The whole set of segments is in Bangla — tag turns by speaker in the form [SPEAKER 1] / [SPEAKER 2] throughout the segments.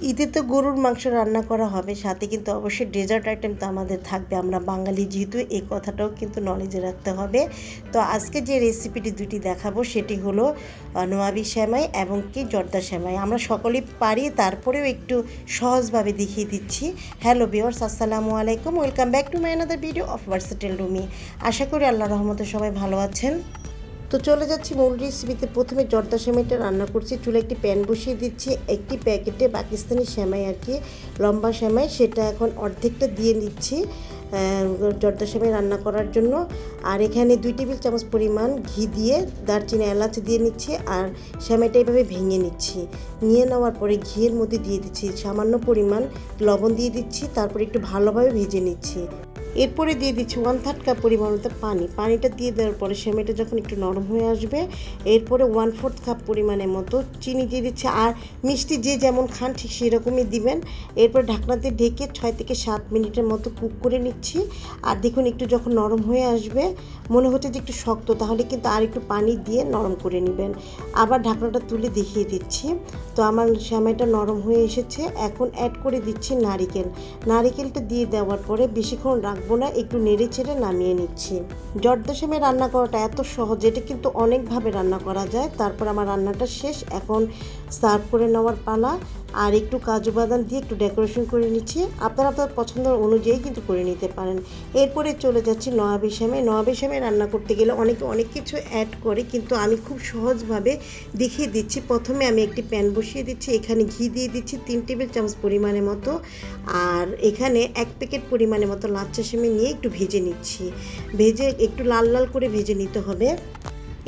[SPEAKER 1] ঈদে তো গরুর মাংস রান্না করা হবে, সাথে কিন্তু অবশ্যই ডেজার্ট আইটেম তো আমাদের থাকবে। আমরা বাঙালি যেহেতু, এই কথাটাও কিন্তু নলেজে রাখতে হবে। তো আজকে যে রেসিপিটি দুটি দেখাবো সেটি হলো নোয়াবি সেমাই এবং কি জর্দা সেমাই। আমরা সকলেই পারি, তারপরেও একটু সহজভাবে দেখিয়ে দিচ্ছি। হ্যালো ভিউয়ার্স, আসসালামু আলাইকুম, welcome back to my another video of versatile Rumi. আশা করি আল্লাহর রহমতে সবাই ভালো আছেন। তো চলে যাচ্ছি মূল রেসিপিতে। প্রথমে জর্দা সেমাইটা রান্না করছি। চুলে একটি প্যান বসিয়ে দিচ্ছি। একটি প্যাকেটে পাকিস্তানি সেমাই আর কি, লম্বা সেমাই, সেটা এখন অর্ধেকটা দিয়ে নিচ্ছি জর্দা সেমাই রান্না করার জন্য। আর এখানে 2 টেবিল চামচ পরিমাণ ঘি দিয়ে দারচিনি এলাচ দিয়ে নিচ্ছি, আর সেমাইটা এইভাবে ভেঙে নিচ্ছি। নিয়ে নেওয়ার পরে ঘিয়ের মধ্যে দিয়ে দিচ্ছি সামান্য পরিমাণ লবণ দিয়ে দিচ্ছি, তারপরে একটু ভালোভাবে ভেজে নিচ্ছি। এরপরে দিয়ে দিচ্ছি 1/3 কাপ পরিমাণ মতো পানি। পানিটা দিয়ে দেওয়ার পরে সেমাইটা যখন একটু নরম হয়ে আসবে, এরপরে 1/4 কাপ পরিমাণের মতো চিনি দিয়ে দিচ্ছি। আর মিষ্টি যে যেমন খান ঠিক সেরকমই দিবেন। এরপর ঢাকনাতে ঢেকে 6 থেকে 7 মিনিটের মতো কুক করে নিচ্ছি। আর দেখুন একটু যখন নরম হয়ে আসবে, মনে হচ্ছে যে একটু শক্ত, তাহলে কিন্তু আর একটু পানি দিয়ে নরম করে নেবেন। আবার ঢাকনাটা তুলে দেখিয়ে দিচ্ছি। তো আমার সেমাইটা নরম হয়ে এসেছে। এখন অ্যাড করে দিচ্ছি নারিকেল। নারিকেলটা দিয়ে দেওয়ার পরে বেশিক্ষণ রাখবো না, একটু নেড়ে চেড়ে নামিয়ে নিচ্ছি। জর্দা সেমাই রান্না করাটা এত সহজ, এটা কিন্তু অনেকভাবে রান্না করা যায়। তারপর আমার রান্নাটা শেষ, এখন সার্ভ করে নেওয়ার পালা। আর একটু কাজু বাদাম দিয়ে একটু ডেকোরেশন করে নিচ্ছি। আপনারা আপনার পছন্দ অনুযায়ী কিন্তু করে নিতে পারেন। এরপরে চলে যাচ্ছি নোয়াবি সেমাই। নোয়াবি সেমাই রান্না করতে গেলে অনেকে অনেক কিছু অ্যাড করে, কিন্তু আমি খুব সহজভাবে দেখিয়ে দিচ্ছি। প্রথমে আমি একটি প্যান বসিয়ে দিচ্ছি, এখানে ঘি দিয়ে দিচ্ছি 3 টেবিল চামচ পরিমাণের মতো। আর এখানে 1 প্যাকেট পরিমাণের মতো লাচ্ছা সেমাই নিয়ে একটু ভেজে নিচ্ছি। ভেজে একটু লাল লাল করে ভেজে নিতে হবে।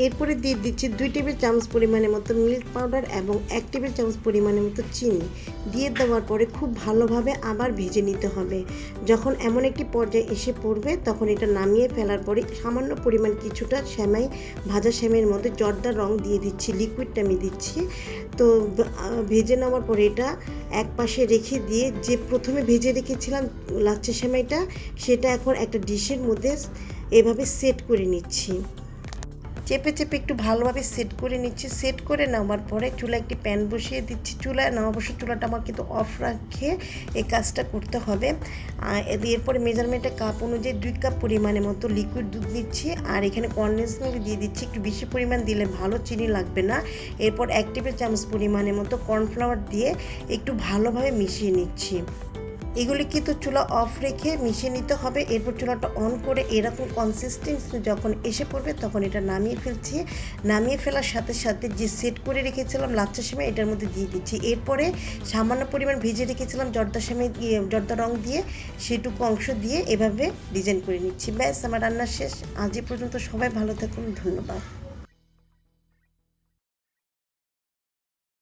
[SPEAKER 1] এরপরে দিয়ে দিচ্ছি 2 টেবিল চামচ পরিমাণের মতো মিল্ক পাউডার এবং 1 টেবিল চামচ পরিমাণের মতো চিনি দিয়ে দেওয়ার পরে খুব ভালোভাবে আবার ভেজে নিতে হবে। যখন এমন একটি পর্যায়ে এসে পড়বে, তখন এটা নামিয়ে ফেলার পরে সামান্য পরিমাণ কিছুটা সেমাই, ভাজা সেমাইয়ের মধ্যে জর্দা রং দিয়ে দিচ্ছি, লিকুইডটা আমি দিচ্ছি। তো ভেজে নেওয়ার পরে এটা এক পাশে রেখে দিয়ে, যে প্রথমে ভেজে রেখেছিলাম লাচ্ছা সেমাইটা, সেটা এখন একটা ডিশের মধ্যে এভাবে সেট করে নিচ্ছি। চেপে চেপে একটু ভালোভাবে সেট করে নিচ্ছি। সেট করে নেওয়ার পরে চুলা একটি প্যান বসিয়ে দিচ্ছি। চুলায় না, অবশ্য চুলাটা আমার কিন্তু অফ রাখে এই কাজটা করতে হবে। এরপরে মেজারমেন্টে কাপ অনুযায়ী 2 কাপ পরিমাণের মতো লিকুইড দুধ দিচ্ছি। আর এখানে কনডেন্স মিল্ক দিয়ে দিচ্ছি, একটু বেশি পরিমাণ দিলে ভালো, চিনি লাগবে না। এরপর 1 টেবিল চামচ পরিমাণের মতো কর্নফ্লাওয়ার দিয়ে একটু ভালোভাবে মিশিয়ে নিচ্ছি। এগুলি কিন্তু চুলা অফ রেখে মিশিয়ে নিতে হবে। এরপর চুলাটা অন করে এরকম কনসিস্টেন্সি যখন এসে পড়বে, তখন এটা নামিয়ে ফেলছি। নামিয়ে ফেলার সাথে সাথে যে সেট করে রেখেছিলাম লাচ্ছা সেমাই, এটার মধ্যে দিয়ে দিচ্ছি। এরপরে সামান্য পরিমাণ ভেজে রেখেছিলাম জর্দা সেমাই দিয়ে, জর্দা রং দিয়ে, সেটুকু অংশ দিয়ে এভাবে ডিজাইন করে নিচ্ছি। ব্যাস, আমার রান্না শেষ। আজ এ পর্যন্ত। সবাই ভালো থাকুন, ধন্যবাদ।